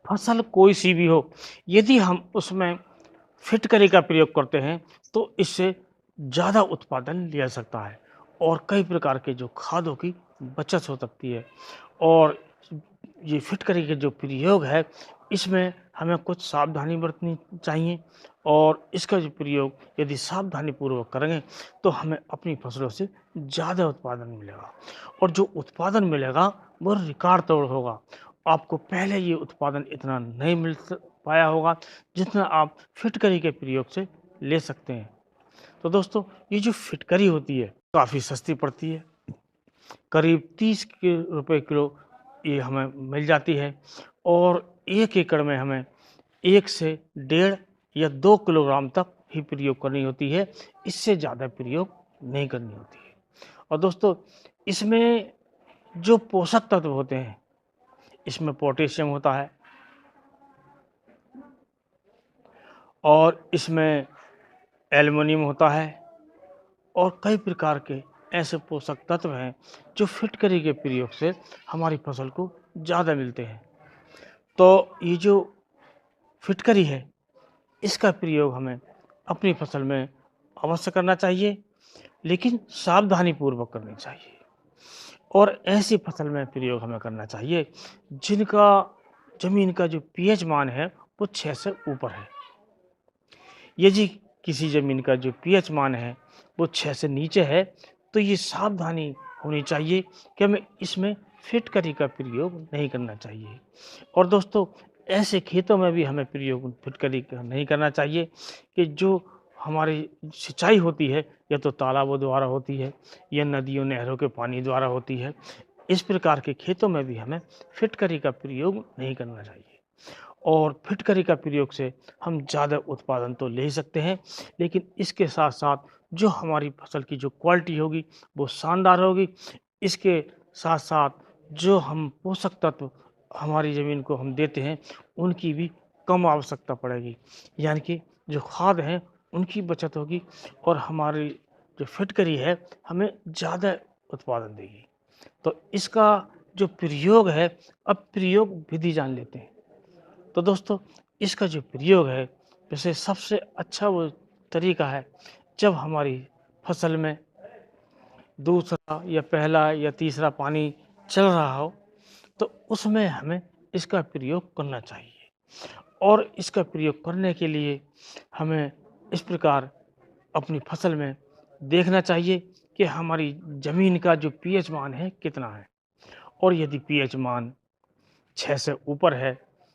फसल कोई सी भी हो, यदि हम उसमें फिटकरी का प्रयोग करते हैं तो इससे ज़्यादा उत्पादन लिया जा सकता है और कई प्रकार के जो खादों की बचत हो सकती है। और ये फिटकरी के जो प्रयोग है, इसमें हमें कुछ सावधानी बरतनी चाहिए और इसका जो प्रयोग यदि सावधानीपूर्वक करेंगे तो हमें अपनी फसलों से ज़्यादा उत्पादन मिलेगा और जो उत्पादन मिलेगा वो रिकॉर्ड तोड़ होगा। आपको पहले ये उत्पादन इतना नहीं मिल पाया होगा जितना आप फिटकरी के प्रयोग से ले सकते हैं। तो दोस्तों, ये जो फिटकरी होती है काफ़ी सस्ती पड़ती है, करीब 30 के रुपए किलो ये हमें मिल जाती है और 1 एकड़ में हमें 1 से डेढ़ या 2 किलोग्राम तक ही प्रयोग करनी होती है, इससे ज़्यादा प्रयोग नहीं करनी होती है। और दोस्तों, इसमें जो पोषक तत्व होते हैं, इसमें पोटेशियम होता है और इसमें एल्युमिनियम होता है और कई प्रकार के ऐसे पोषक तत्व हैं जो फिटकरी के प्रयोग से हमारी फसल को ज़्यादा मिलते हैं। तो ये जो फिटकरी है, इसका प्रयोग हमें अपनी फसल में अवश्य करना चाहिए, लेकिन सावधानीपूर्वक करनी चाहिए और ऐसी फसल में प्रयोग हमें करना चाहिए जिनका ज़मीन का जो पीएच मान है वो 6 से ऊपर है। यदि किसी ज़मीन का जो पीएच मान है वो 6 से नीचे है तो ये सावधानी होनी चाहिए कि हमें इसमें फिटकरी का प्रयोग नहीं करना चाहिए। और दोस्तों, ऐसे खेतों में भी हमें प्रयोग फिटकरी का नहीं करना चाहिए कि जो हमारी सिंचाई होती है या तो तालाबों द्वारा होती है या नदियों नहरों के पानी द्वारा होती है। इस प्रकार के खेतों में भी हमें फिटकरी का प्रयोग नहीं करना चाहिए और फिटकरी का प्रयोग से हम ज़्यादा उत्पादन तो ले ही सकते हैं, लेकिन इसके साथ-साथ जो हमारी फसल की जो क्वालिटी होगी, वो शानदार होगी। इसके साथ-साथ जो हम पोषक तत्व हमारी ज़मीन को हम देते हैं, उनकी भी कम आवश्यकता पड़ेगी। यानी कि जो खाद हैं, उनकी बचत होगी और हमारी जो फिटकरी है, हमें ज़्यादा उत्पादन देगी। तो इसका जो प्रयोग है, अब प्रयोग विधि जान लेते हैं। तो दोस्तों, इसका जो प्रयोग है, वैसे सबसे अच्छा वो तरीका है जब हमारी फसल में दूसरा या पहला या तीसरा पानी चल रहा हो, तो उसमें हमें इसका प्रयोग करना चाहिए। और इसका प्रयोग करने के लिए हमें इस प्रकार अपनी फसल में देखना चाहिए कि हमारी ज़मीन का जो पीएच मान है कितना है और यदि पीएच मान 6 से ऊपर है